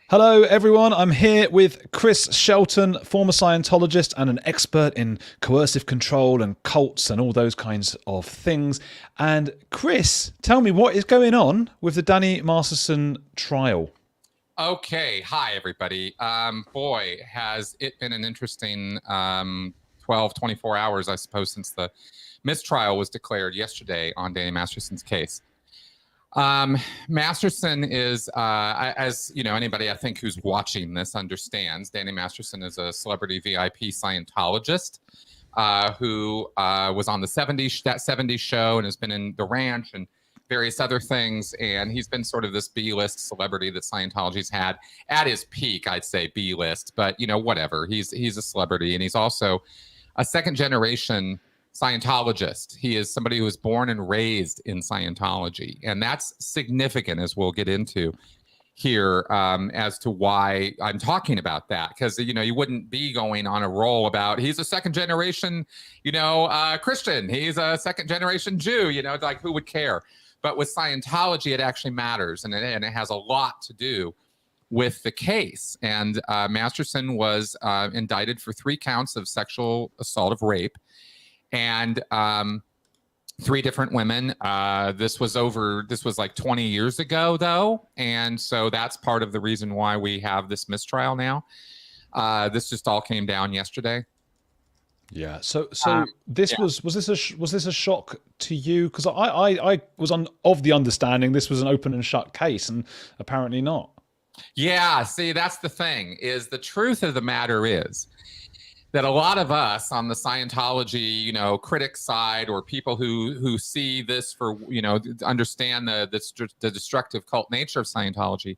Hello, everyone. I'm here with Chris Shelton, former Scientologist and an expert in coercive control and cults and all those kinds of things. And Chris, tell me what is going on with the Danny Masterson trial. Okay. Hi, everybody. Boy, has it been an interesting 12, 24 hours, I suppose, since the mistrial was declared yesterday on Danny Masterson's case. Masterson is, as you know, anybody I think who's watching this understands, Danny Masterson is a celebrity VIP Scientologist who was on the 70s show and has been in The Ranch and various other things. And he's been sort of this B-list celebrity that Scientology's had at his peak, I'd say B-list, but you know, whatever. He's a celebrity, and he's also a second generation Scientologist. He is somebody who was born and raised in Scientology. And that's significant, as we'll get into here, as to why I'm talking about that. Because, you know, you wouldn't be going on a roll about he's a second generation, Christian. He's a second generation Jew, like who would care? But with Scientology, it actually matters. And it has a lot to do with the case. And Masterson was indicted for 3 counts of sexual assault of rape. And 3 different women. This was like 20 years ago, though. And so that's part of the reason why we have this mistrial now. This just all came down yesterday. Yeah. So this was this a shock to you? Because I was of the understanding this was an open and shut case, and apparently not. Yeah. See, that's the thing. Is the truth of the matter is that a lot of us on the Scientology, critic side, or people who see this for, understand the destructive cult nature of Scientology,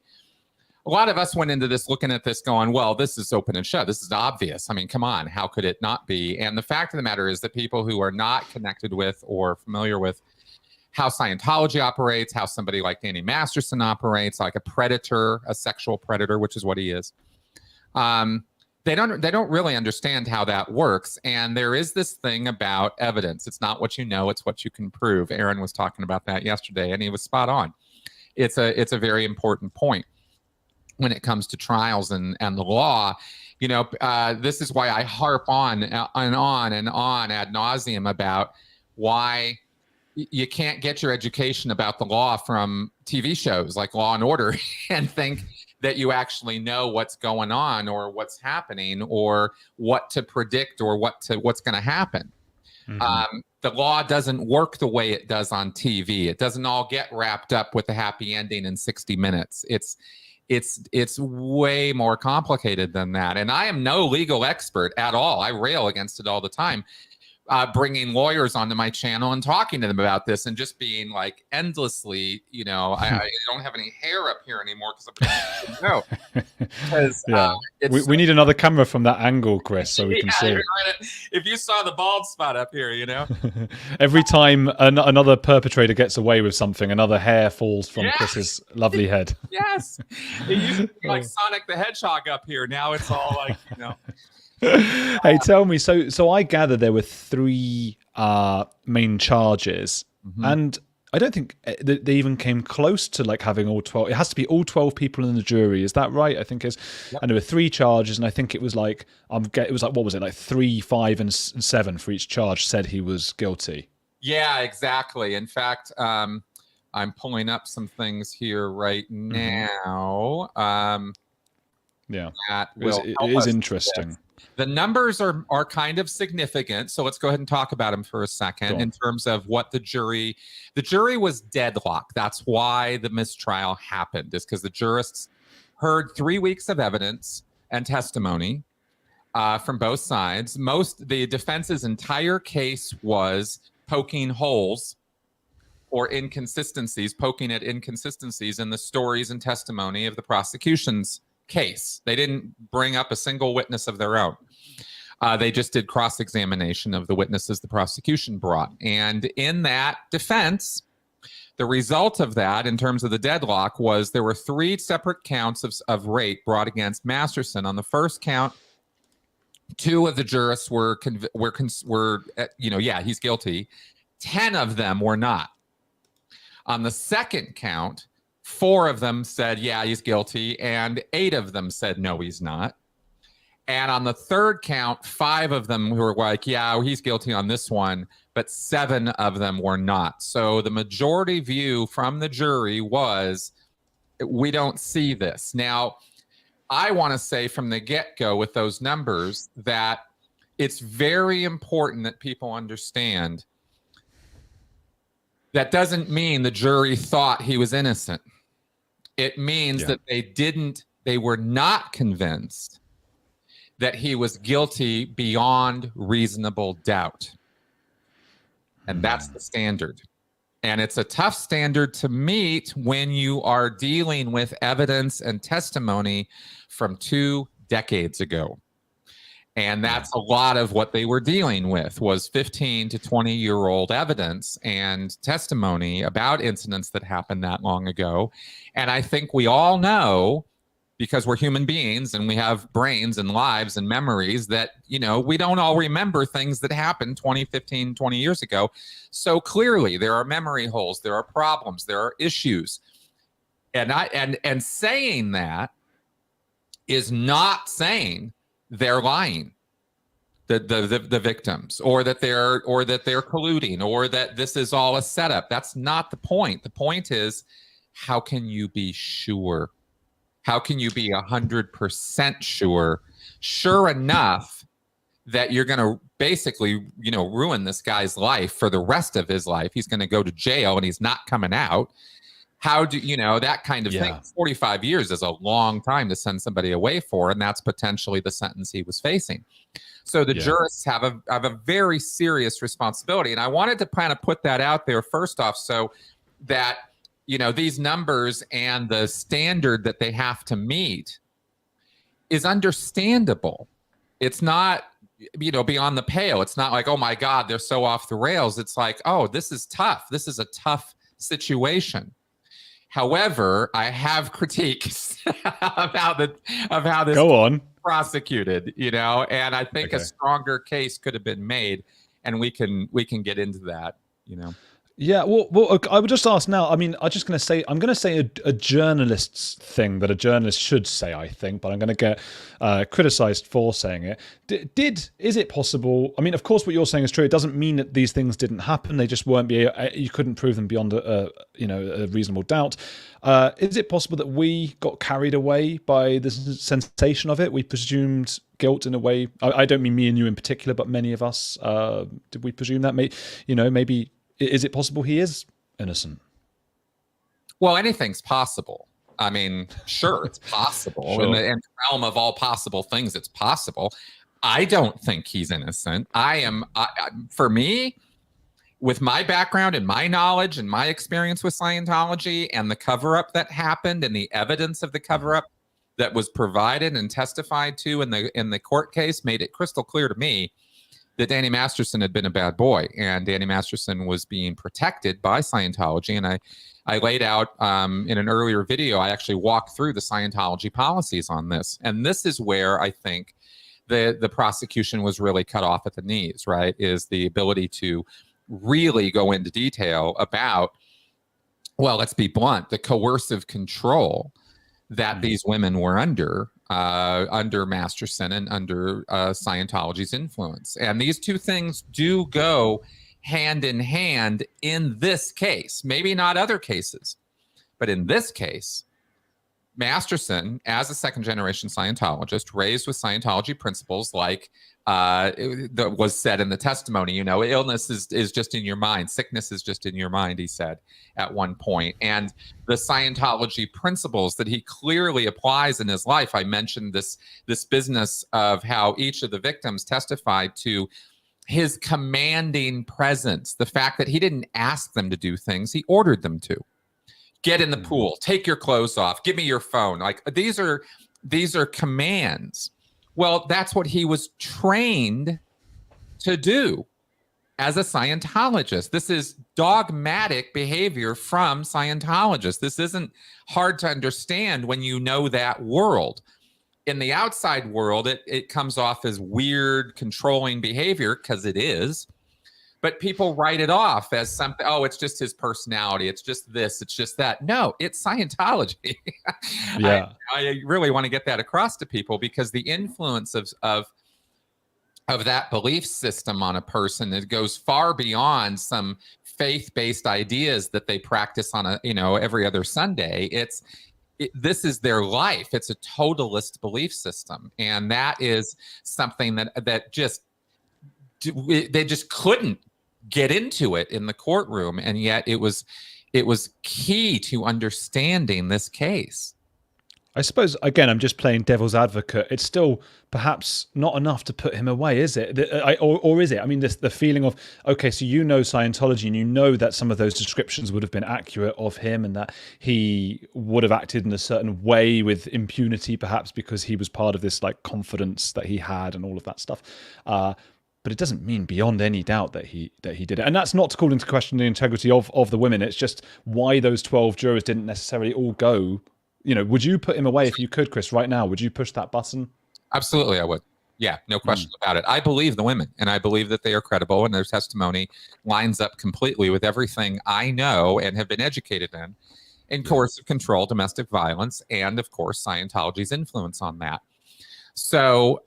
a lot of us went into this looking at this going, well, this is open and shut. This is obvious. I mean, come on, how could it not be? And the fact of the matter is that people who are not connected with or familiar with how Scientology operates, how somebody like Danny Masterson operates, like a predator, a sexual predator, which is what he is, they don't really understand how that works. And there is this thing about evidence. It's not what you know, it's what you can prove. Aaron was talking about that yesterday, and he was spot on. It's a very important point when it comes to trials and the law. This is why I harp on and on and on ad nauseum about why you can't get your education about the law from TV shows like Law and Order and think that you actually know what's going on or what's happening or what to predict or what's going to happen. Mm-hmm. The law doesn't work the way it does on TV. It doesn't all get wrapped up with a happy ending in 60 minutes. It's way more complicated than that. And I am no legal expert at all. I rail against it all the time. Bringing lawyers onto my channel and talking to them about this and just being like endlessly, I don't have any hair up here anymore because we need another camera from that angle, Chris, so we can see. If you saw the bald spot up here, Every time another perpetrator gets away with something, another hair falls from Chris's lovely head. Yes, it used to be like Sonic the Hedgehog up here. Now it's all like Hey, tell me. So I gather there were 3 main charges, mm-hmm. and I don't think they even came close to like having all 12. It has to be all 12 people in the jury. Is that right? I think is. Yep. And there were 3 charges, and I think it was like it was like, what was it, like 3, 5, and 7 for each charge said he was guilty. Yeah, exactly. In fact, I'm pulling up some things here right now. Yeah, it is interesting. The numbers are kind of significant, so let's go ahead and talk about them for a second in terms of what the jury was deadlocked. That's why the mistrial happened, is because the jurists heard 3 weeks of evidence and testimony from both sides. The defense's entire case was poking holes or inconsistencies, poking at inconsistencies in the stories and testimony of the prosecution's case. They didn't bring up a single witness of their own. They just did cross-examination of the witnesses the prosecution brought. And in that defense, the result of that, in terms of the deadlock, was there were 3 separate counts of rape brought against Masterson. On the first count, 2 of the jurists were he's guilty. 10 of them were not. On the second count, 4 of them said, yeah, he's guilty, and 8 of them said, no, he's not. And on the third count, 5 of them were like, yeah, he's guilty on this one, but 7 of them were not. So the majority view from the jury was, we don't see this. Now, I want to say from the get-go with those numbers that it's very important that people understand that doesn't mean the jury thought he was innocent. It means that they were not convinced that he was guilty beyond reasonable doubt. And that's the standard. And it's a tough standard to meet when you are dealing with evidence and testimony from 2 decades ago. And that's a lot of what they were dealing with, was 15 to 20-year-old evidence and testimony about incidents that happened that long ago. And I think we all know, because we're human beings and we have brains and lives and memories, that, you know, we don't all remember things that happened 20, 15, 20 years ago. So clearly there are memory holes, there are problems, there are issues. And saying that is not saying they're lying, the victims, or that they're colluding, or that this is all a setup. That's not the point. The point is, how can you be sure? How can you be 100% sure enough that you're going to basically, you know, ruin this guy's life for the rest of his life? He's going to go to jail and he's not coming out. How do you know, that kind of thing? 45 years is a long time to send somebody away for, and that's potentially the sentence he was facing. So the jurists have a very serious responsibility. And I wanted to kind of put that out there first off, so that, you know, these numbers and the standard that they have to meet is understandable. It's not, you know, beyond the pale. It's not like, oh my God, they're so off the rails. It's like, oh, this is tough. This is a tough situation. However, I have critiques of how this is prosecuted, you know, and I think a stronger case could have been made, and we can get into that, you know. Yeah, well, I would just ask now. I mean, I'm going to say a journalist's thing that a journalist should say, I think, but I'm going to get criticized for saying it. Is it possible? I mean, of course, what you're saying is true. It doesn't mean that these things didn't happen. They just weren't you couldn't prove them beyond a reasonable doubt. Is it possible that we got carried away by the sensation of it? We presumed guilt in a way. I don't mean me and you in particular, but many of us. Did we presume that? Maybe. Is it possible he is innocent? Well, anything's possible. I mean, sure, it's possible. Sure. In the realm of all possible things, it's possible. I don't think he's innocent. For me, with my background and my knowledge and my experience with Scientology and the cover-up that happened and the evidence of the cover-up that was provided and testified to in the court case, made it crystal clear to me that Danny Masterson had been a bad boy, and Danny Masterson was being protected by Scientology. And I laid out in an earlier video, I actually walked through the Scientology policies on this. And this is where I think the prosecution was really cut off at the knees, right? Is the ability to really go into detail about, well, let's be blunt, the coercive control that these women were under Masterson and under Scientology's influence. And these two things do go hand in hand in this case. Maybe not other cases, but in this case, Masterson, as a second-generation Scientologist, raised with Scientology principles like that was said in the testimony, you know, illness is just in your mind. Sickness is just in your mind, he said at one point. And the Scientology principles that he clearly applies in his life. I mentioned this business of how each of the victims testified to his commanding presence, the fact that he didn't ask them to do things, he ordered them to. Get in the pool, take your clothes off, give me your phone. Like these are commands. Well, that's what he was trained to do as a Scientologist. This is dogmatic behavior from Scientologists. This isn't hard to understand when you know that world. In the outside world, it comes off as weird, controlling behavior, because it is. But people write it off as something, oh, it's just his personality. It's just this, it's just that. No, it's Scientology. Yeah. I really want to get that across to people, because the influence of that belief system on a person, it goes far beyond some faith-based ideas that they practice on a, every other Sunday. This is their life. It's a totalist belief system. And that is something that just, they just couldn't get into it in the courtroom. And yet it was key to understanding this case. I suppose, again, I'm just playing devil's advocate. It's still perhaps not enough to put him away, is it? Or is it? I mean, the feeling of, okay, so Scientology, and you know that some of those descriptions would have been accurate of him, and that he would have acted in a certain way with impunity, perhaps because he was part of this like confidence that he had and all of that stuff. But it doesn't mean beyond any doubt that he did it. And that's not to call into question the integrity of the women. It's just why those 12 jurors didn't necessarily all go. Would you put him away if you could, Chris, right now? Would you push that button? Absolutely, I would. Yeah, no question about it. I believe the women, and I believe that they are credible, and their testimony lines up completely with everything I know and have been educated in coercive control, domestic violence, and of course, Scientology's influence on that. So,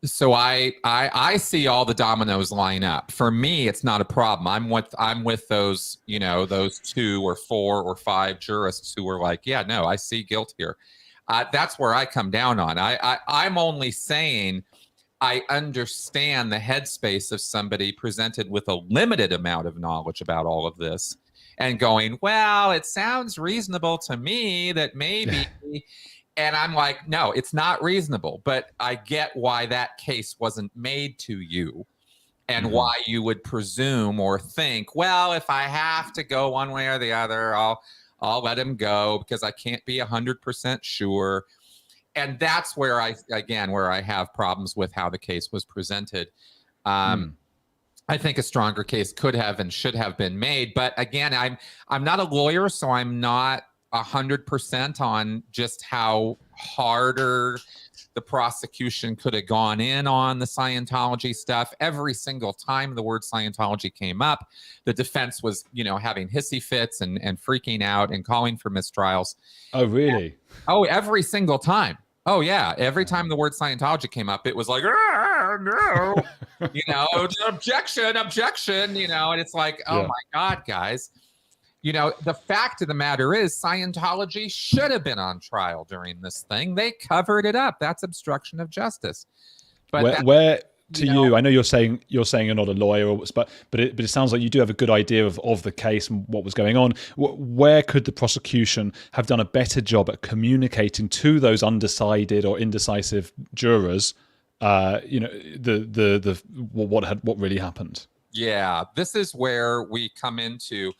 so I see all the dominoes line up. For me, it's not a problem. I'm with those, those 2 or 4 or 5 jurists who were like, yeah, no, I see guilt here. That's where I come down on. I'm only saying I understand the headspace of somebody presented with a limited amount of knowledge about all of this and going, well, it sounds reasonable to me that maybe... And I'm like, no, it's not reasonable, but I get why that case wasn't made to you, and why you would presume or think, well, if I have to go one way or the other, I'll let him go because I can't be 100% sure. And that's where I have problems with how the case was presented. I think a stronger case could have and should have been made. But again, I'm not a lawyer, so I'm not 100% on just how harder the prosecution could have gone in on the Scientology stuff. Every single time the word Scientology came up, the defense was, having hissy fits and freaking out and calling for mistrials. Oh, really? Every single time. Oh, yeah. Every time the word Scientology came up, it was like, no, objection, and it's like, oh my God, guys. The fact of the matter is Scientology should have been on trial during this thing. They covered it up. That's obstruction of justice. But where to you, I know you're saying you're not a lawyer, but it sounds like you do have a good idea of the case and what was going on. Where could the prosecution have done a better job at communicating to those undecided or indecisive jurors, what really happened? Yeah, this is where we come into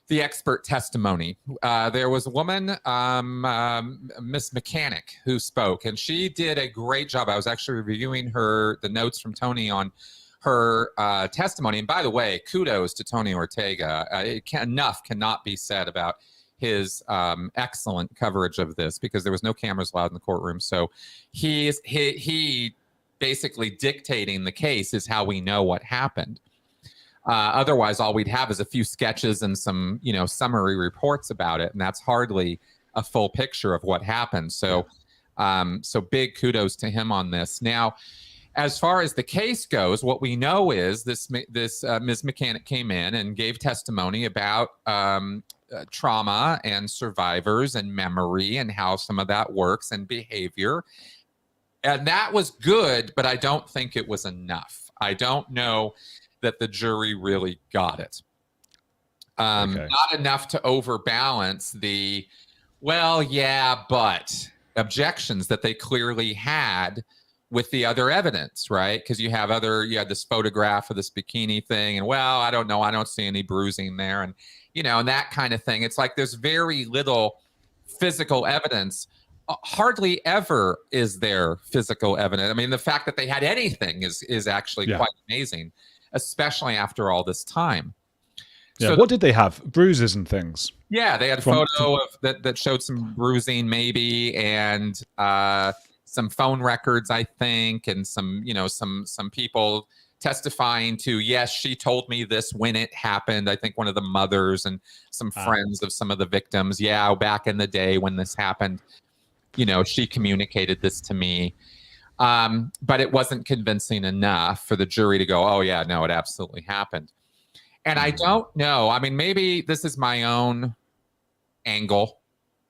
the expert testimony. There was a woman, Miss Mechanic, who spoke, and she did a great job. I was actually reviewing the notes from Tony on her testimony. And by the way, kudos to Tony Ortega. Enough cannot be said about his excellent coverage of this, because there was no cameras allowed in the courtroom. So he basically dictating the case is how we know what happened. Otherwise, all we'd have is a few sketches and some, summary reports about it, and that's hardly a full picture of what happened. So, so big kudos to him on this. Now, as far as the case goes, what we know is this Ms. Mechanic came in and gave testimony about trauma and survivors and memory and how some of that works and behavior. And that was good, but I don't think it was enough. I don't know that the jury really got it. Not enough to overbalance the, well, yeah, but objections that they clearly had with the other evidence, right? Because you had this photograph of this bikini thing, and well, I don't know, I don't see any bruising there, and and that kind of thing. It's like there's very little physical evidence. Hardly ever is there physical evidence. I mean, the fact that they had anything is actually quite amazing, especially after all this time. Yeah. So what did they have? Bruises and things. Yeah, they had a photo of that showed some bruising, maybe, and some phone records, I think, and some some people testifying to, yes, she told me this when it happened. I think one of the mothers and some friends of some of the victims. Yeah, back in the day when this happened, she communicated this to me. But it wasn't convincing enough for the jury to go, oh, yeah, no, it absolutely happened. And I don't know. I mean, maybe this is my own angle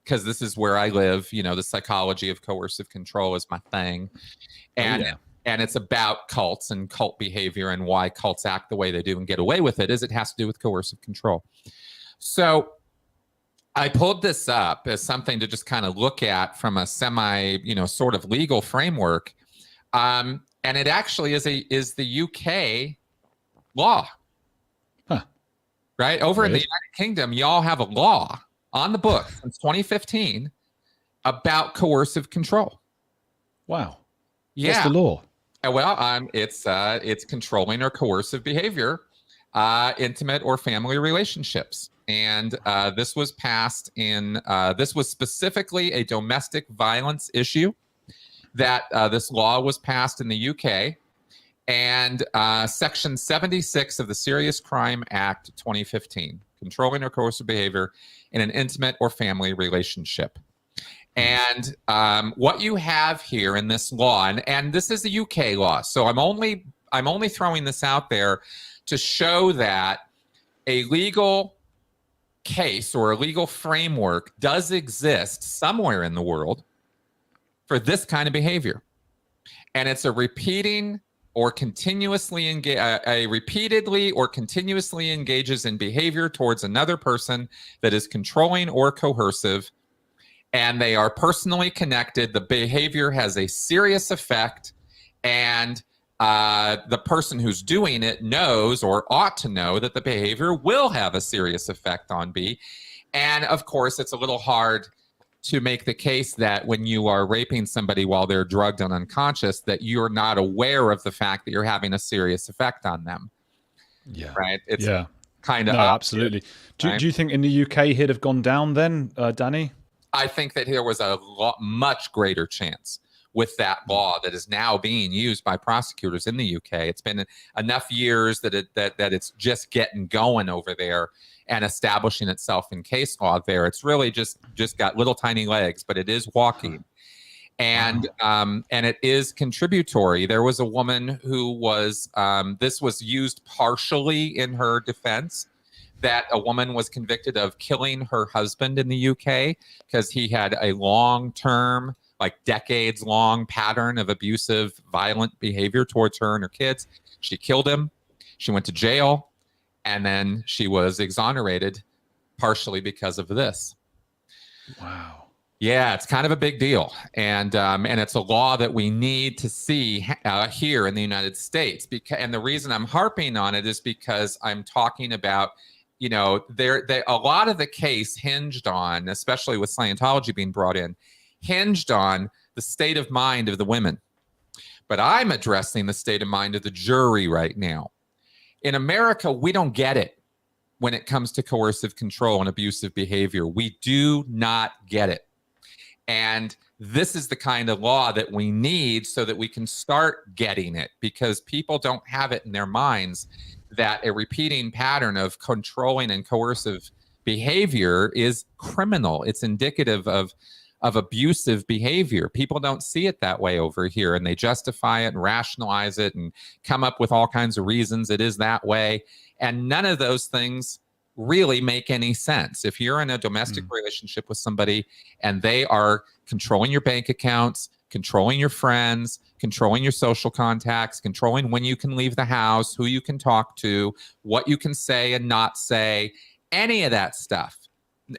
because this is where I live. The psychology of coercive control is my thing. And and it's about cults and cult behavior and why cults act the way they do and get away with it, is it has to do with coercive control. So I pulled this up as something to just kind of look at from a semi, sort of legal framework. And it actually is the UK law. Huh. Right? Over in the United Kingdom, y'all have a law on the book since 2015 about coercive control. Wow. Yeah. What's the law? Well, it's controlling or coercive behavior, intimate or family relationships. And this was passed this was specifically a domestic violence issue that this law was passed in the UK. And Section 76 of the Serious Crime Act 2015, controlling or coercive behavior in an intimate or family relationship. And what you have here in this law, and this is the UK law, so I'm only throwing this out there to show that a legal case or a legal framework does exist somewhere in the world for this kind of behavior. And it's a repeatedly or continuously engages in behavior towards another person that is controlling or coercive, and they are personally connected. The behavior has a serious effect, and the person who's doing it knows or ought to know that the behavior will have a serious effect on B. And of course, it's a little hard to make the case that when you are raping somebody while they're drugged and unconscious, that you're not aware of the fact that you're having a serious effect on them. Yeah. Right? It's kind of absolutely. Do you think in the UK he'd have gone down then, Danny? I think that there was a much greater chance with that law that is now being used by prosecutors in the UK. It's been enough years that it's just getting going over there and establishing itself in case law there. It's really just got little tiny legs, but it is walking. And it is contributory. There was a woman who was, this was used partially in her defense, that a woman was convicted of killing her husband in the UK because he had a long-term, like decades-long pattern of abusive, violent behavior towards her and her kids. She killed him. She went to jail, and then she was exonerated partially because of this. Wow. Yeah, it's kind of a big deal, and it's a law that we need to see here in the United States. And the reason I'm harping on it is because I'm talking about, a lot of the case hinged on, especially with Scientology being brought in, hinged on the state of mind of the women. But I'm addressing the state of mind of the jury right now. In America, we don't get it when it comes to coercive control and abusive behavior. We do not get it. And this is the kind of law that we need so that we can start getting it, because people don't have it in their minds that a repeating pattern of controlling and coercive behavior is criminal. It's indicative of abusive behavior. People don't see it that way over here, and they justify it and rationalize it and come up with all kinds of reasons it is that way. And none of those things really make any sense. If you're in a domestic relationship with somebody and they are controlling your bank accounts, controlling your friends, controlling your social contacts, controlling when you can leave the house, who you can talk to, what you can say and not say, any of that stuff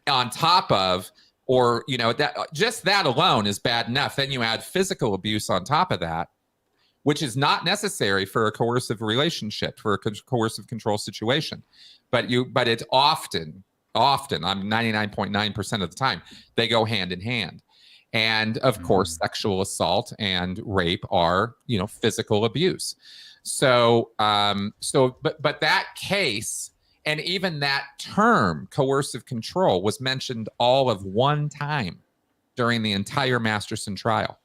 on top of, or, that just that alone is bad enough. Then you add physical abuse on top of that, which is not necessary for a coercive relationship, for a coercive control situation. But it's often, I'm 99.9% of the time, they go hand in hand. And of course, sexual assault and rape are, physical abuse. So but that case, and even that term, coercive control, was mentioned all of one time during the entire Masterson trial.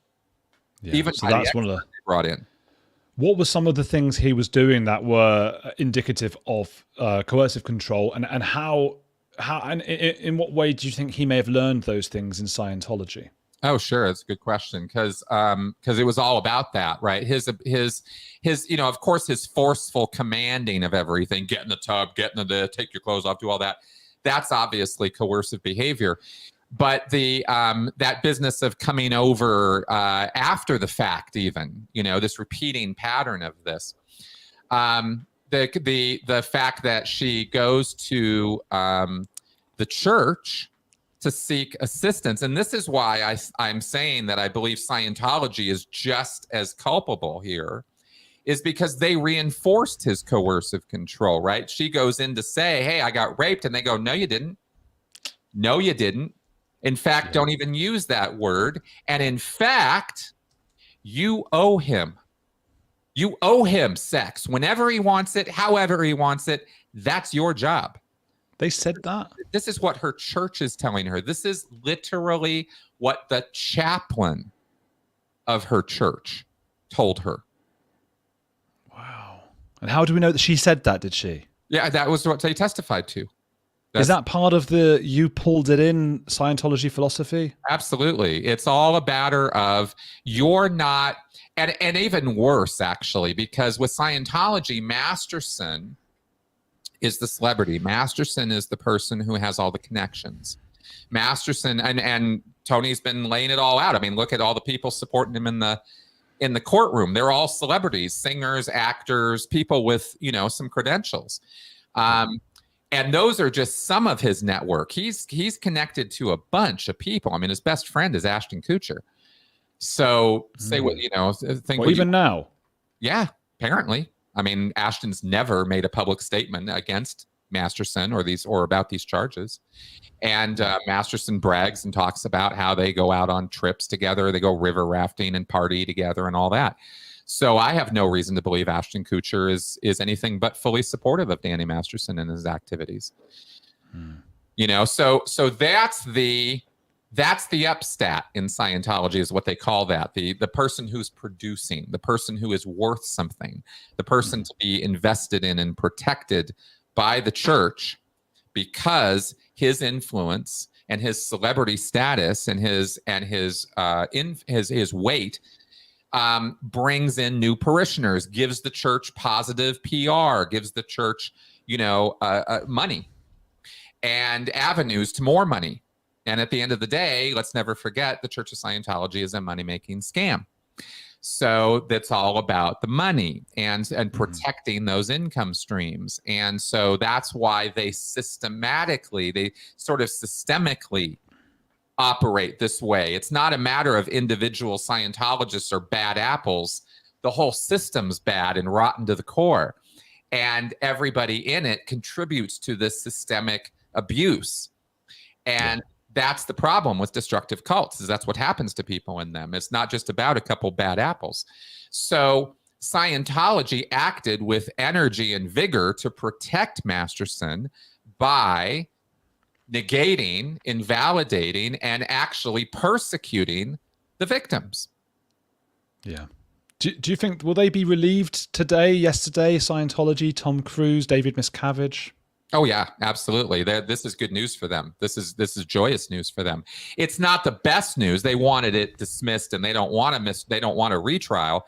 Yeah, even so that's one of the brought in. What were some of the things he was doing that were indicative of coercive control, and how and in what way do you think he may have learned those things in Scientology? Oh, sure. That's a good question, because it was all about that, right? His of course, his forceful commanding of everything, get in the tub, get in the, take your clothes off, do all that. That's obviously coercive behavior. But the that business of coming over after the fact, even, this repeating pattern of this, the fact that she goes to the church to seek assistance, and this is why I'm saying that I believe Scientology is just as culpable here, is because they reinforced his coercive control, right? She goes in to say, hey, I got raped, and they go, no, you didn't. No, you didn't. In fact, don't even use that word. And in fact, you owe him. You owe him sex whenever he wants it, however he wants it. That's your job. They said that? This is what her church is telling her. This is literally what the chaplain of her church told her. Wow. And how do we know that she said that, did she? Yeah, that was what they testified to. Is that part of the you pulled it in Scientology philosophy? Absolutely. It's all a matter of you're not, and even worse, actually, because with Scientology, Masterson is the celebrity. Masterson is the person who has all the connections. Masterson, and Tony's been laying it all out. I mean, look at all the people supporting him in the courtroom. They're all celebrities, singers, actors, people with, some credentials. And those are just some of his network. He's connected to a bunch of people. I mean, his best friend is Ashton Kutcher. So say what, think well, even now. Yeah, apparently. I mean, Ashton's never made a public statement against Masterson or about these charges. And Masterson brags and talks about how they go out on trips together. They go river rafting and party together and all that. So I have no reason to believe Ashton Kutcher is anything but fully supportive of Danny Masterson and his activities. So that's the upstat in Scientology, is what they call that. The person who's producing, the person who is worth something, the person to be invested in and protected by the church, because his influence and his celebrity status and his weight brings in new parishioners, gives the church positive PR, gives the church, money and avenues to more money. And at the end of the day, let's never forget, the Church of Scientology is a money-making scam. So that's all about the money and protecting those income streams. And so that's why they systemically operate this way. It's not a matter of individual Scientologists or bad apples. The whole system's bad and rotten to the core. And everybody in it contributes to this systemic abuse. And that's the problem with destructive cults, is that's what happens to people in them. It's not just about a couple bad apples. So Scientology acted with energy and vigor to protect Masterson by negating, invalidating, and actually persecuting the victims. Yeah. Do you think, will they be relieved today, yesterday, Scientology, Tom Cruise, David Miscavige? Oh yeah, absolutely. This is good news for them. This is joyous news for them. It's not the best news. They wanted it dismissed, and they don't want a retrial.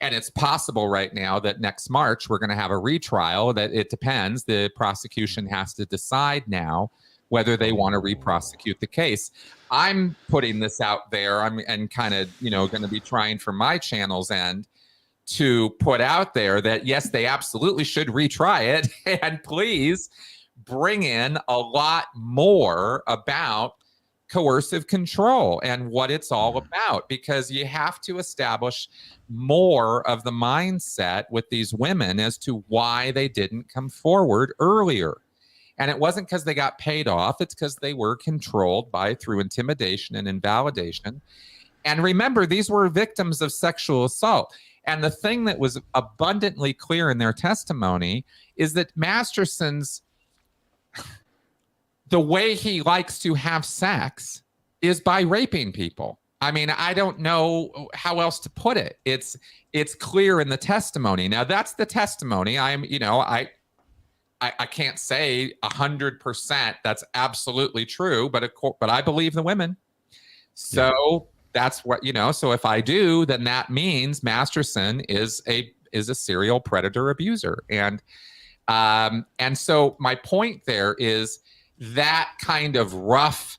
And it's possible right now that next March we're going to have a retrial. That it depends. The prosecution has to decide now whether they want to re-prosecute the case. I'm putting this out there. I'm kind of going to be trying from my channel's end to put out there that yes, they absolutely should retry it, and please bring in a lot more about coercive control and what it's all about, because you have to establish more of the mindset with these women as to why they didn't come forward earlier. And it wasn't because they got paid off. It's because they were controlled through intimidation and invalidation. And remember, these were victims of sexual assault. And the thing that was abundantly clear in their testimony is that Masterson's, the way he likes to have sex is by raping people. I mean, I don't know how else to put it. It's clear in the testimony. Now, that's the testimony. I can't say 100% that's absolutely true, but I believe the women. So that's what, so if I do, then that means Masterson is a serial predator abuser. And so my point there is that kind of rough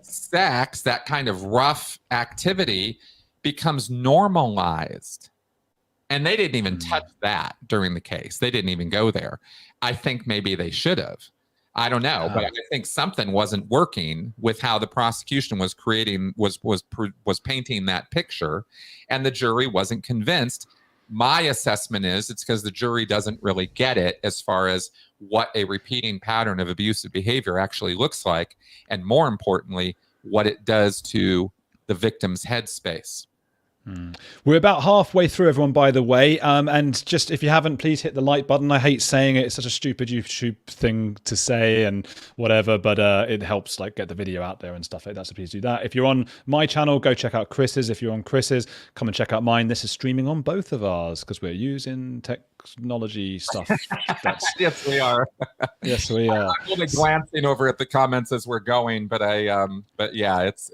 sex, that kind of rough activity becomes normalized. And they didn't even touch that during the case. They didn't even go there. I think maybe they should have. I don't know, but I think something wasn't working with how the prosecution was painting that picture, and the jury wasn't convinced. My assessment is it's because the jury doesn't really get it as far as what a repeating pattern of abusive behavior actually looks like, and more importantly, what it does to the victim's headspace. We're about halfway through, everyone, by the way. And just if you haven't, please hit the like button. I hate saying it. It's such a stupid YouTube thing to say and whatever, but it helps like get the video out there and stuff like that. So please do that. If you're on my channel, go check out Chris's. If you're on Chris's, come and check out mine. This is streaming on both of ours because we're using technology stuff. Yes, we are. Yes, we are. I'm only glancing over at the comments as we're going, but yeah, it's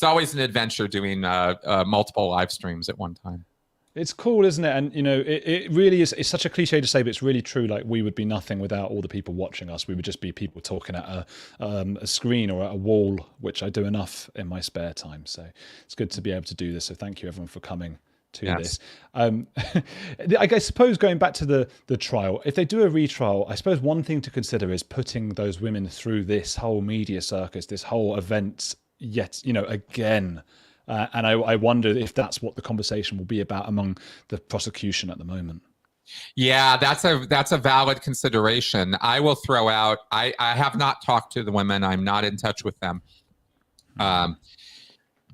always an adventure doing multiple live streams at one time. It's cool, isn't it? And, it really is. It's such a cliche to say, but it's really true. Like, we would be nothing without all the people watching us. We would just be people talking at a screen or at a wall, which I do enough in my spare time. So it's good to be able to do this. So thank you, everyone, for coming to this. I suppose going back to the trial, if they do a retrial, I suppose one thing to consider is putting those women through this whole media circus, this whole event yet again, and I wonder if that's what the conversation will be about among the prosecution at the moment. Yeah, that's a valid consideration. I will throw out, I have not talked to the women. I'm not in touch with them,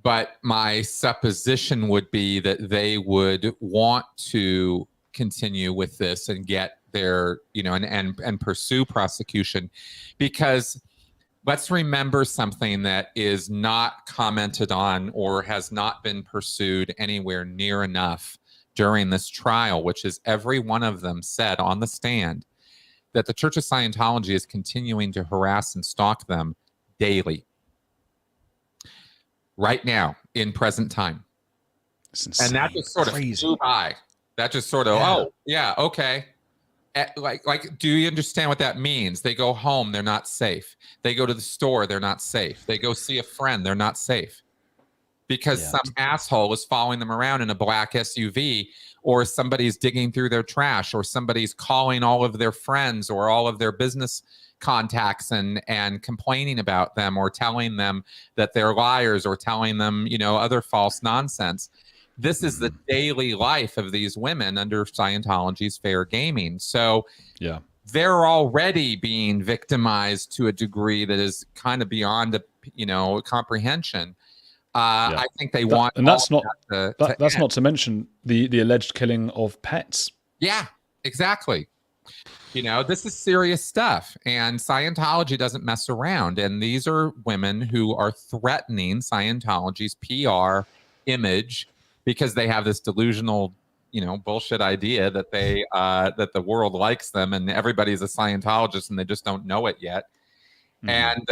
but my supposition would be that they would want to continue with this and get their and pursue prosecution, because let's remember something that is not commented on or has not been pursued anywhere near enough during this trial, which is every one of them said on the stand that the Church of Scientology is continuing to harass and stalk them daily, right now, in present time. And that just sort of flew by. That just sort of, oh, yeah, okay. Like, do you understand what that means? They go home, they're not safe. They go to the store, they're not safe. They go see a friend, they're not safe. Because some asshole is following them around in a black SUV, or somebody's digging through their trash, or somebody's calling all of their friends or all of their business contacts and complaining about them, or telling them that they're liars, or telling them, other false nonsense. This is the daily life of these women under Scientology's fair gaming. So they're already being victimized to a degree that is kind of beyond, comprehension. I think they want, and that's not that's not to mention the alleged killing of pets. Yeah, exactly. This is serious stuff, and Scientology doesn't mess around. And these are women who are threatening Scientology's PR image, because they have this delusional, bullshit idea that that the world likes them and everybody's a Scientologist and they just don't know it yet. And,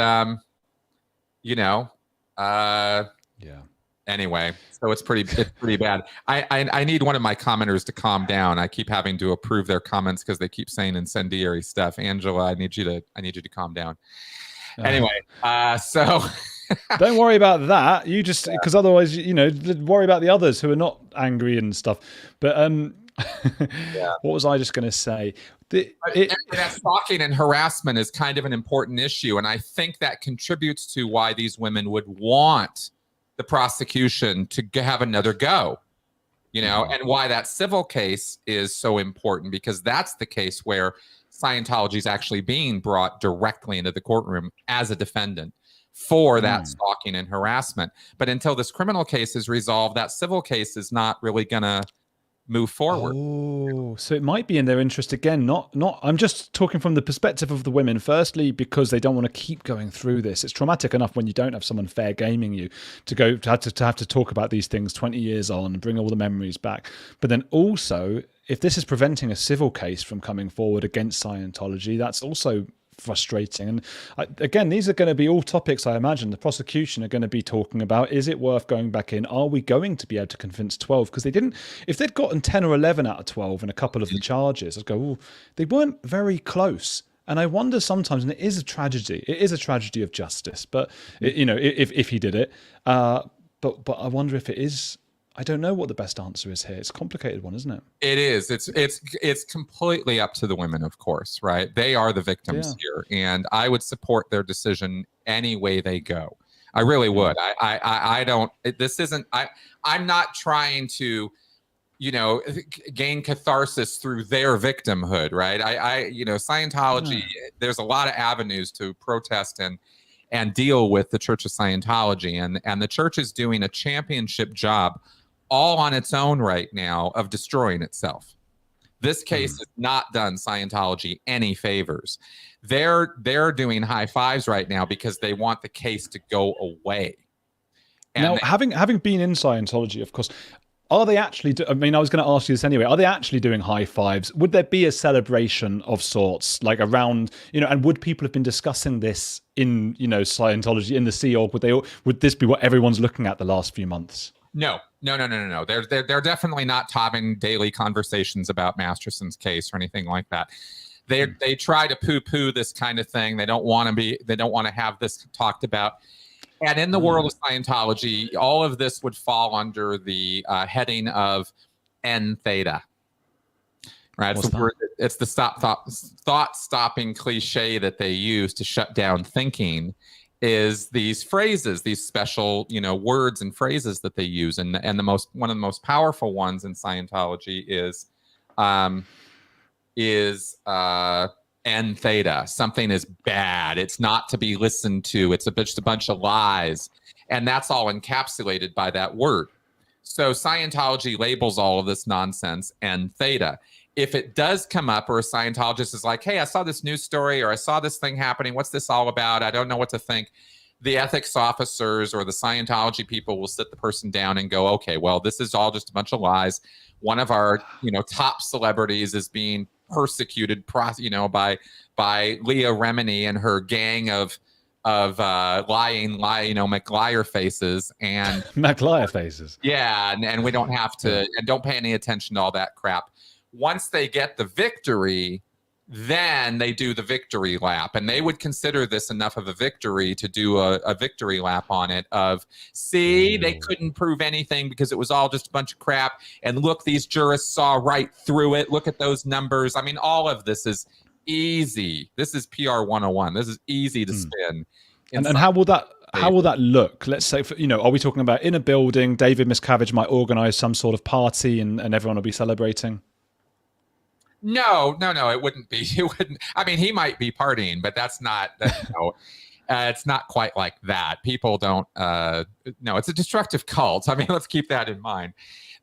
anyway, so it's pretty bad. I need one of my commenters to calm down. I keep having to approve their comments because they keep saying incendiary stuff. Angela, I need you to calm down. Anyway, so don't worry about that. You just, because otherwise, worry about the others who are not angry and stuff. But what was I just going to say? That stalking and harassment is kind of an important issue, and I think that contributes to why these women would want the prosecution to have another go. And why that civil case is so important, because that's the case where Scientology is actually being brought directly into the courtroom as a defendant for that stalking and harassment. But until this criminal case is resolved, that civil case is not really gonna move forward. Oh, so it might be in their interest again. Not. I'm just talking from the perspective of the women. Firstly, because they don't want to keep going through this. It's traumatic enough when you don't have someone fair gaming you to have to talk about these things 20 years on and bring all the memories back. But then also, if this is preventing a civil case from coming forward against Scientology, that's also frustrating. And again, these are going to be all topics I imagine the prosecution are going to be talking about. Is it worth going back in? Are we going to be able to convince 12? Because they didn't, if they'd gotten 10 or 11 out of 12 in a couple of the charges, I'd go, oh, they weren't very close. And I wonder sometimes, and it is a tragedy of justice, but if he did it, but I wonder if it is. I don't know what the best answer is here. It's a complicated one, isn't it? It is. It's completely up to the women, of course, right? They are the victims here, and I would support their decision any way they go. I really would. I don't. This isn't. I'm not trying to, gain catharsis through their victimhood, right? Scientology. There's a lot of avenues to protest and deal with the Church of Scientology, and the church is doing a championship job all on its own right now of destroying itself. This case has not done Scientology any favors. They're doing high fives right now because they want the case to go away. And now, having been in Scientology, of course, are they actually? I was going to ask you this anyway. Are they actually doing high fives? Would there be a celebration of sorts, like around, and would people have been discussing this in, Scientology in the Sea Org? Would this be what everyone's looking at the last few months? No. They're definitely not having daily conversations about Masterson's case or anything like that. They try to poo-poo this kind of thing. They don't want to have this talked about. And in the world of Scientology, all of this would fall under the heading of N theta. Right? It's the thought-stopping cliche that they use to shut down thinking. Is these phrases, these special, words and phrases that they use, and one of the most powerful ones in Scientology is N theta. Something is bad. It's not to be listened to. It's just a bunch of lies, and that's all encapsulated by that word. So Scientology labels all of this nonsense N theta. If it does come up, or a Scientologist is like, hey, I saw this news story, or I saw this thing happening. What's this all about? I don't know what to think. The ethics officers or the Scientology people will sit the person down and go, okay, well, this is all just a bunch of lies. One of our, top celebrities is being persecuted, by Leah Remini and her gang of lying, McLiar faces and McLiar faces. Yeah, and we don't have to, and don't pay any attention to all that crap. Once they get the victory, then they do the victory lap, and they would consider this enough of a victory to do a victory lap on it of, see, they couldn't prove anything because it was all just a bunch of crap, and look, these jurists saw right through it. Look at those numbers. I mean, all of this is easy. This is PR 101. This is easy to spin. And how will that look? Let's say, are we talking about in a building, David Miscavige might organize some sort of party and everyone will be celebrating? No, it wouldn't be. It wouldn't. I mean, he might be partying, but that's not. It's not quite like that. People don't. No, it's a destructive cult. I mean, let's keep that in mind.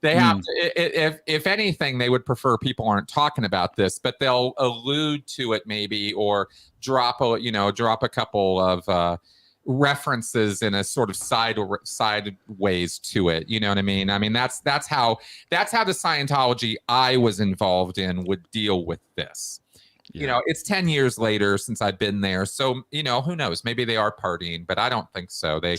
They have to, if anything, they would prefer people aren't talking about this, but they'll allude to it maybe, or drop a couple of references in a sort of sideways to it. You know what I mean? I mean, that's how the Scientology I was involved in would deal with this. Yeah. It's 10 years later since I've been there. So, who knows? Maybe they are partying, but I don't think so. They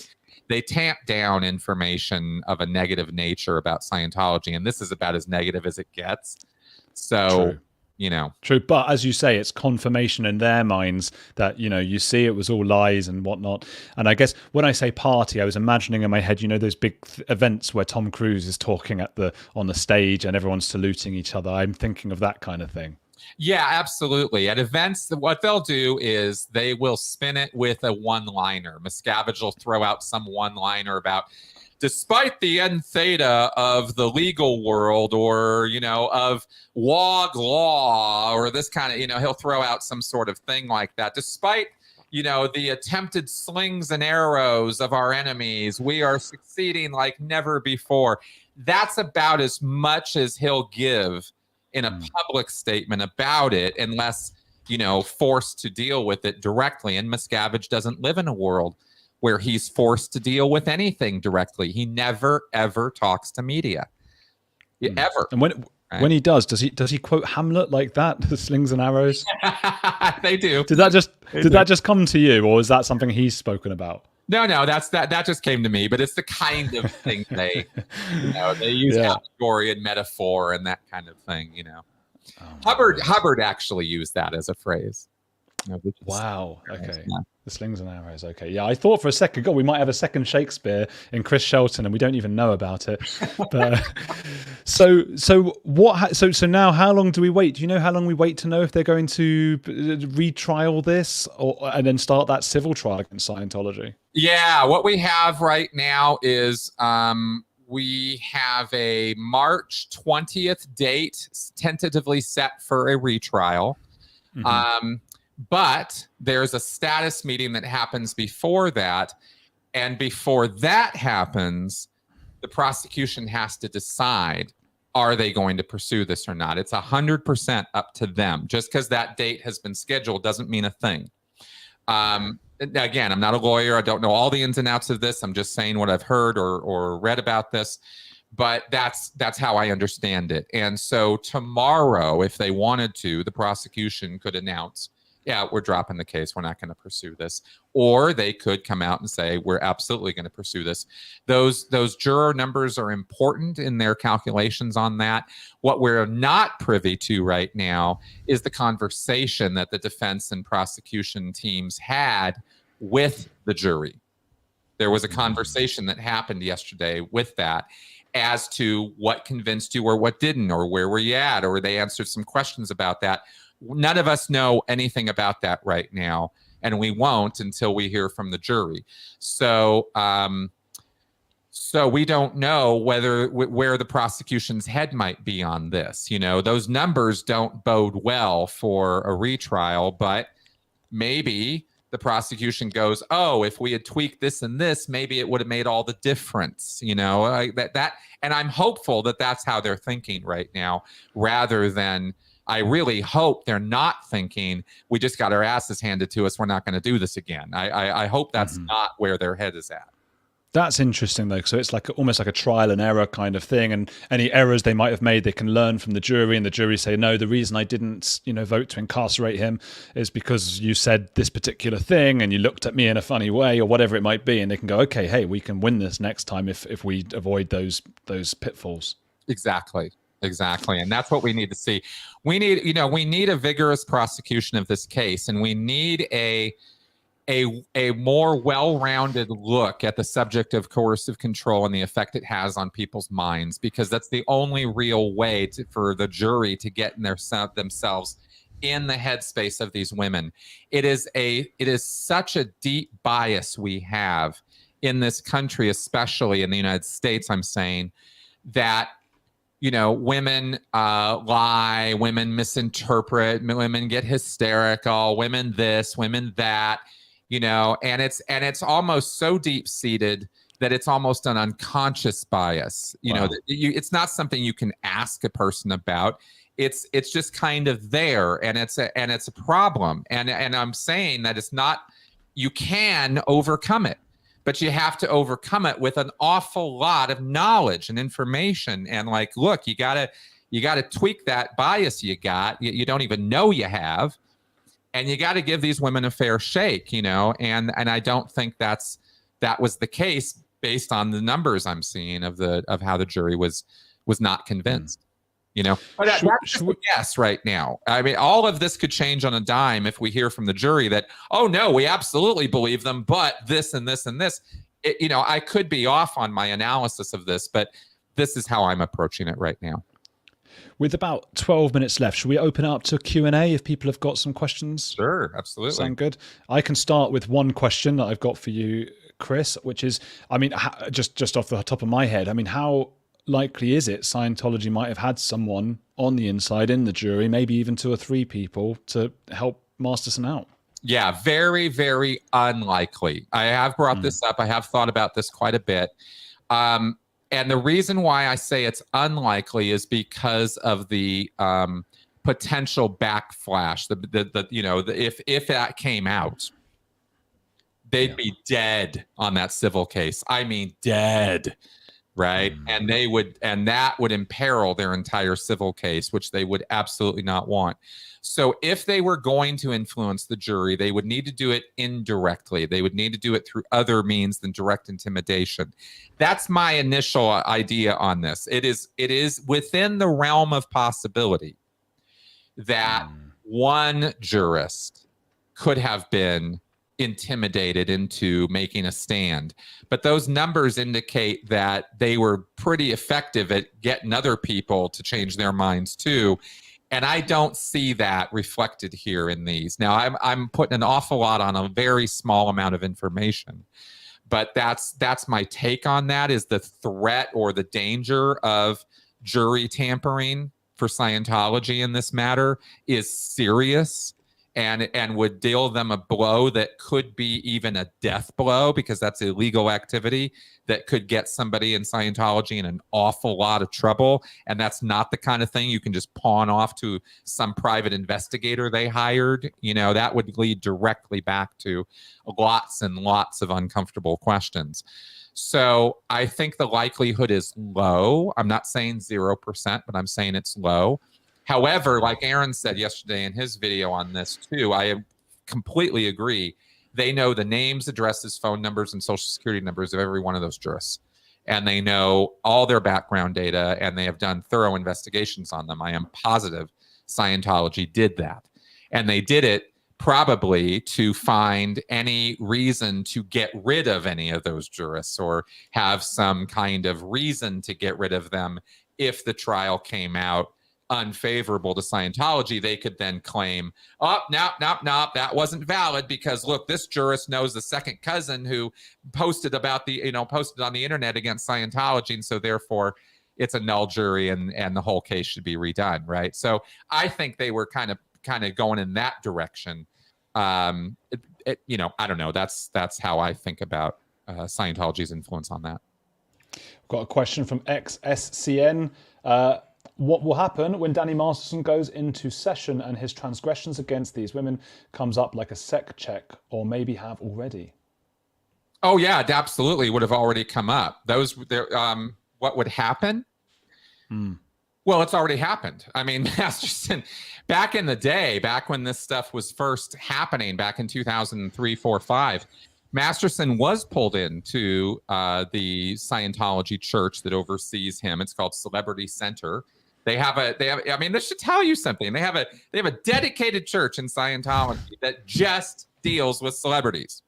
tamp down information of a negative nature about Scientology, and this is about as negative as it gets. So, True. But as you say, it's confirmation in their minds that, you see it was all lies and whatnot. And I guess when I say party, I was imagining in my head, those big events where Tom Cruise is talking on the stage and everyone's saluting each other. I'm thinking of that kind of thing. Yeah, absolutely. At events, what they'll do is they will spin it with a one-liner. Miscavige will throw out some one-liner about, despite the N theta of the legal world, or, of WOG law, or this kind of, he'll throw out some sort of thing like that. Despite, the attempted slings and arrows of our enemies. We are succeeding like never before. That's about as much as he'll give in a public statement about it, unless, forced to deal with it directly. And Miscavige doesn't live in a world where he's forced to deal with anything directly. He never, ever talks to media. Ever. And when he does he quote Hamlet like that? The slings and arrows? They do. Did that just come to you, or is that something he's spoken about? No, that just came to me, but it's the kind of thing they use allegory and metaphor and that kind of thing, Hubbard actually used that as a phrase. Wow. Okay. Yeah. The slings and arrows. Okay. Yeah. I thought for a second, God, we might have a second Shakespeare in Chris Shelton, and we don't even know about it. But so now, how long do we wait? Do you know how long we wait to know if they're going to retrial this, and then start that civil trial against Scientology? Yeah. What we have right now is we have a March 20th date tentatively set for a retrial. Mm-hmm. But there's a status meeting that happens before that. And before that happens, the prosecution has to decide, are they going to pursue this or not? It's 100% up to them. Just because that date has been scheduled doesn't mean a thing. Again, I'm not a lawyer. I don't know all the ins and outs of this. I'm just saying what I've heard or read about this. But that's how I understand it. And so tomorrow, if they wanted to, the prosecution could announce, yeah, we're dropping the case. We're not going to pursue this. Or they could come out and say, we're absolutely going to pursue this. Those juror numbers are important in their calculations on that. What we're not privy to right now is the conversation that the defense and prosecution teams had with the jury. There was a conversation that happened yesterday with that as to what convinced you or what didn't, or where were you at, or they answered some questions about that. None of us know anything about that right now, and we won't until we hear from the jury. So we don't know where the prosecution's head might be on this. Those numbers don't bode well for a retrial, but maybe the prosecution goes, oh, if we had tweaked this and this, maybe it would have made all the difference. And I'm hopeful that that's how they're thinking right now, rather than, I really hope they're not thinking, we just got our asses handed to us, we're not going to do this again. I hope that's not where their head is at. That's interesting, though. So it's almost like a trial and error kind of thing. And any errors they might have made, they can learn from the jury, and the jury say, no, the reason I didn't, vote to incarcerate him is because you said this particular thing and you looked at me in a funny way, or whatever it might be. And they can go, okay, hey, we can win this next time if we avoid those pitfalls. Exactly. And that's what we need to see. We need a vigorous prosecution of this case, and we need a more well-rounded look at the subject of coercive control and the effect it has on people's minds, because that's the only real way for the jury to get in themselves in the headspace of these women. It is such a deep bias we have in this country, especially in the United States, I'm saying, that women lie, women misinterpret, women get hysterical, women this, women that, and it's almost so deep seated that it's almost an unconscious bias. Wow. It's not something you can ask a person about. It's just kind of there, and it's a problem. And I'm saying that it's not. You can overcome it, but you have to overcome it with an awful lot of knowledge and information. And look, you gotta tweak that bias you got. You don't even know you have, and you got to give these women a fair shake. And I don't think that was the case based on the numbers I'm seeing of how the jury was not convinced. But that's just a guess right now. I mean, all of this could change on a dime if we hear from the jury that, oh no, we absolutely believe them, but this and this and this. I could be off on my analysis of this, but this is how I'm approaching it right now. With about 12 minutes left, should we open it up to Q&A if people have got some questions? Sure, absolutely. Sound good? I can start with one question that I've got for you, Chris, which is, just off the top of my head, how likely is it Scientology might have had someone on the inside in the jury, maybe even 2 or 3 people, to help Masterson out? Yeah, very, very unlikely. I have brought this up. I have thought about this quite a bit. And the reason why I say it's unlikely is because of the potential backflash. If that came out, they'd be dead on that civil case. I mean, dead. Right. And that would imperil their entire civil case, which they would absolutely not want. So if they were going to influence the jury, they would need to do it indirectly. They would need to do it through other means than direct intimidation. That's my initial idea on this. It is within the realm of possibility that one jurist could have been intimidated into making a stand, but those numbers indicate that they were pretty effective at getting other people to change their minds too, and I don't see that reflected here in these. Now I'm putting an awful lot on a very small amount of information, but that's my take on that. Is the threat or the danger of jury tampering for Scientology in this matter is serious, and would deal them a blow that could be even a death blow, because that's illegal activity that could get somebody in Scientology in an awful lot of trouble. And that's not the kind of thing you can just pawn off to some private investigator they hired. That would lead directly back to lots and lots of uncomfortable questions. So I think the likelihood is low. I'm not saying 0%, but I'm saying it's low. However, like Aaron said yesterday in his video on this too, I completely agree. They know the names, addresses, phone numbers, and social security numbers of every one of those jurists. And they know all their background data, and they have done thorough investigations on them. I am positive Scientology did that. And they did it probably to find any reason to get rid of any of those jurists, or have some kind of reason to get rid of them if the trial came out unfavorable to Scientology. They could then claim, oh, no, that wasn't valid, because look, this jurist knows the second cousin who posted on the internet against Scientology, and so therefore it's a null jury, and the whole case should be redone, right? So I think they were kind of going in that direction. I don't know. That's how I think about Scientology's influence on that. Got a question from XSCN. What will happen when Danny Masterson goes into session and his transgressions against these women comes up like a sec check, or maybe have already? Oh yeah, it absolutely would have already come up. What would happen? Well, it's already happened. I mean, Masterson, back in the day, back when this stuff was first happening, back in 2003, 4, 5, Masterson was pulled into the Scientology church that oversees him. It's called Celebrity Center. They have. I mean, this should tell you something. They have a dedicated church in Scientology that just deals with celebrities.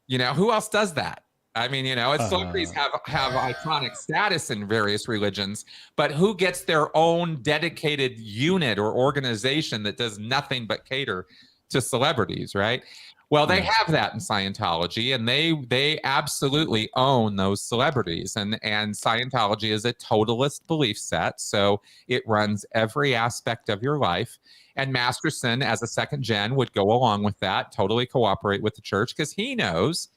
Who else does that? I mean, celebrities have iconic status in various religions, but who gets their own dedicated unit or organization that does nothing but cater to celebrities, right? Well, they have that in Scientology, and they absolutely own those celebrities. And Scientology is a totalist belief set, so it runs every aspect of your life. And Masterson, as a second gen, would go along with that, totally cooperate with the church, because he knows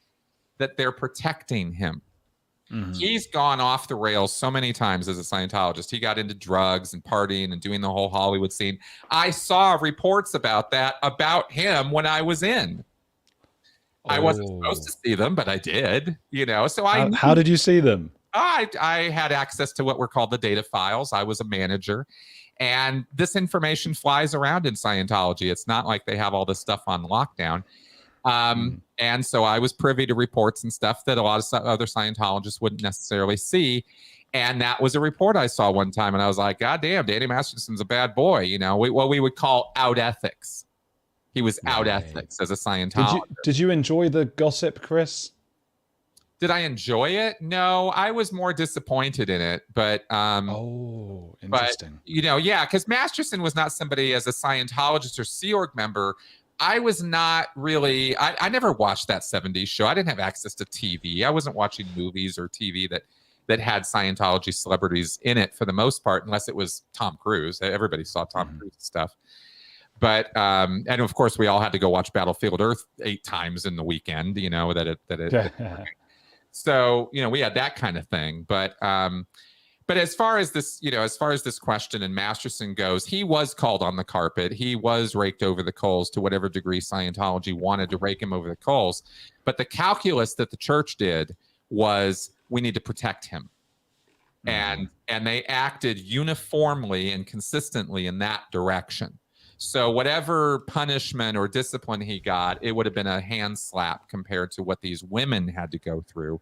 that they're protecting him. He's gone off the rails so many times as a Scientologist. He got into drugs and partying and doing the whole Hollywood scene. I saw reports about him when I was in. I wasn't supposed to see them, but I did, so how did you see them? I had access to what were called the data files. I was a manager, and this information flies around in Scientology. It's not like they have all this stuff on lockdown. And so I was privy to reports and stuff that a lot of other Scientologists wouldn't necessarily see. And that was a report I saw one time, and I was like, God damn, Danny Masterson's a bad boy. What we would call out ethics. He was out ethics as a Scientologist. Did you enjoy the gossip, Chris? Did I enjoy it? No, I was more disappointed in it. But interesting. But, because Masterson was not somebody, as a Scientologist or Sea Org member, I was not really. I never watched that 70s show. I didn't have access to TV. I wasn't watching movies or TV that had Scientology celebrities in it for the most part, unless it was Tom Cruise. Everybody saw Tom Cruise stuff. But and of course we all had to go watch Battlefield Earth 8 times in the weekend, you know, so, you know, we had that kind of thing. But as far as this, you know, as far as this question and Masterson goes, he was called on the carpet. He was raked over the coals to whatever degree Scientology wanted to rake him over the coals. But the calculus that the church did was, we need to protect him. And they acted uniformly and consistently in that direction. So whatever punishment or discipline he got, it would have been a hand slap compared to what these women had to go through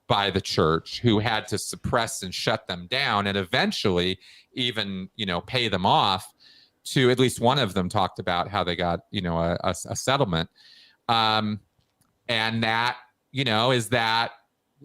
by the church, who had to suppress and shut them down, and eventually even, you know, pay them off. To at least one of them talked about how they got, you know, a settlement. And that, you know, is that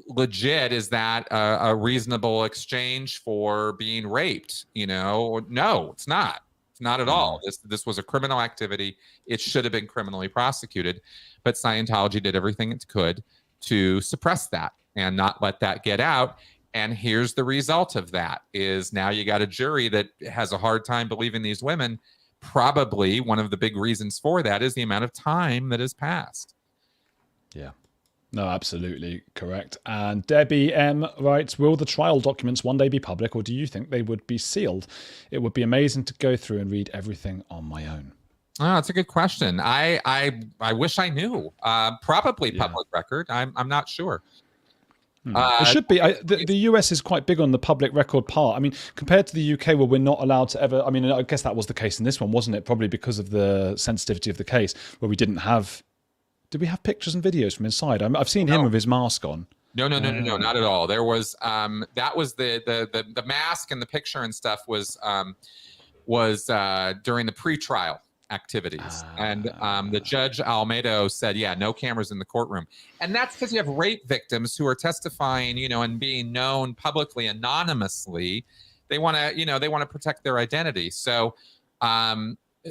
legit? Is that a reasonable exchange for being raped? You know, no, it's not. Not at all. This was a criminal activity. It should have been criminally prosecuted, but Scientology did everything it could to suppress that and not let that get out. And here's the result of that: is now you got a jury that has a hard time believing these women. Probably one of the big reasons for that is the amount of time that has passed. Yeah. No, absolutely correct. And Debbie M writes, will the trial documents one day be public, or do you think they would be sealed? It would be amazing to go through and read everything on my own. Oh, that's a good question. I wish I knew. Probably public record. I'm not sure. It should be. The US is quite big on the public record part. I mean, compared to the UK, where we're not allowed to ever. I mean, I guess that was the case in this one, wasn't it? Probably because of the sensitivity of the case, where we didn't have. Did we have pictures and videos from inside? I've seen him with his mask on. No, not at all. There was that was the mask and the picture and stuff was during the pretrial activities. And the Judge Almeida said, yeah, no cameras in the courtroom. And that's because you have rape victims who are testifying, you know, and being known publicly anonymously. They want to protect their identity. So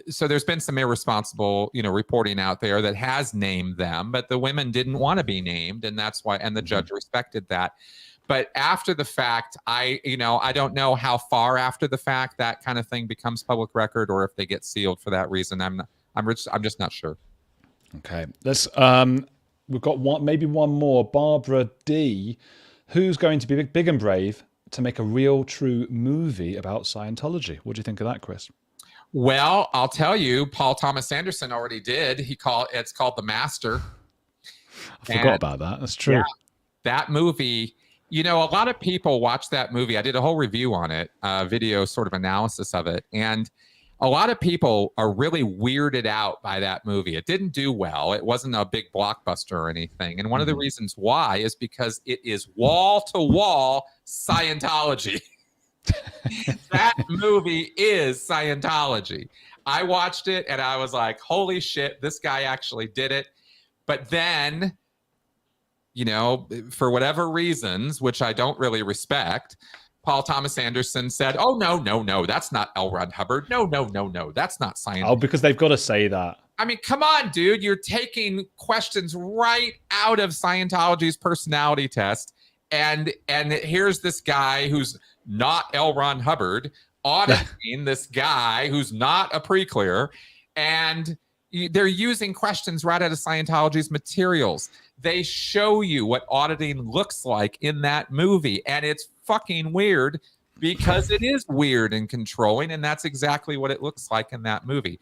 so there's been some irresponsible, you know, reporting out there that has named them, but the women didn't want to be named, and that's why, and the judge respected that. But after the fact, I don't know how far after the fact that kind of thing becomes public record, or if they get sealed for that reason. I'm just not sure. Okay, let's. We've got maybe one more. Barbara D, who's going to be big and brave to make a real, true movie about Scientology? What do you think of that, Chris? Well, I'll tell you, Paul Thomas Anderson already did. It's called The Master. I forgot about that. That's true. Yeah, that movie, you know, a lot of people watch that movie. I did a whole review on it, video sort of analysis of it. And a lot of people are really weirded out by that movie. It didn't do well. It wasn't a big blockbuster or anything. And one of the reasons why is because it is wall-to-wall Scientology. That movie is Scientology. I watched it and I was like, holy shit, this guy actually did it. But then, you know, for whatever reasons, which I don't really respect, Paul Thomas Anderson said, oh, no, that's not L. Ron Hubbard. No, that's not Scientology. Oh, because they've got to say that. I mean, come on, dude. You're taking questions right out of Scientology's personality test. And here's this guy who's not L. Ron Hubbard auditing this guy who's not a pre-clear, and they're using questions right out of Scientology's materials. They show you what auditing looks like in that movie, and it's fucking weird because it is weird and controlling, and that's exactly what it looks like in that movie.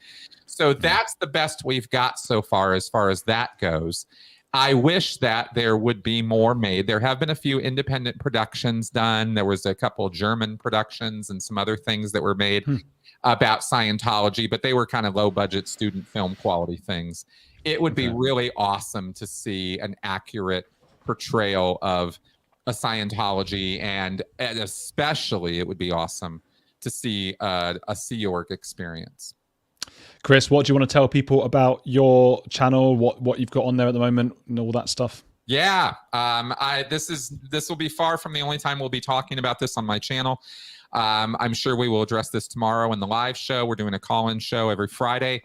So that's the best we've got so far as that goes. I wish that there would be more made. There have been a few independent productions done. There was a couple of German productions and some other things that were made about Scientology, but they were kind of low-budget student film quality things. It would be really awesome to see an accurate portrayal of a Scientology, and especially it would be awesome to see a Sea Org experience. Chris, what do you want to tell people about your channel, what you've got on there at the moment, and all that stuff? Yeah, this will be far from the only time we'll be talking about this on my channel. I'm sure we will address this tomorrow in the live show. We're doing a call-in show every Friday.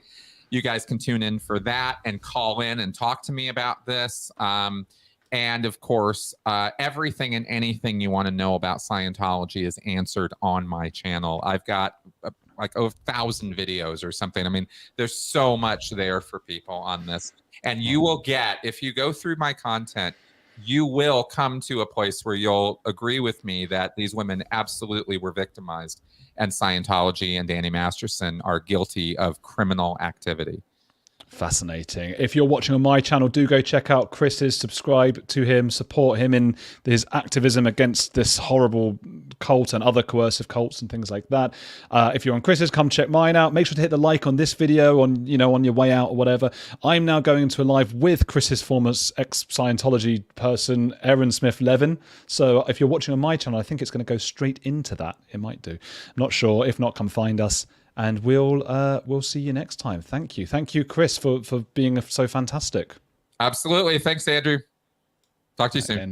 You guys can tune in for that and call in and talk to me about this. And of course, everything and anything you want to know about Scientology is answered on my channel. I've got like 1,000 videos or something. I mean, there's so much there for people on this. And you will get, if you go through my content, you will come to a place where you'll agree with me that these women absolutely were victimized, and Scientology and Danny Masterson are guilty of criminal activity. Fascinating. If you're watching on my channel, do go check out Chris's, subscribe to him, support him in his activism against this horrible cult and other coercive cults and things like that. If you're on Chris's, come check mine out. Make sure to hit the like on this video on your way out or whatever. I'm now going into a live with Chris's former ex-Scientology person, Aaron Smith-Levin. So if you're watching on my channel, I think it's going to go straight into that. It might do. I'm not sure. If not, come find us. And we'll see you next time. Thank you, Chris, for being so fantastic. Absolutely. Thanks, Andrew. Talk to you soon.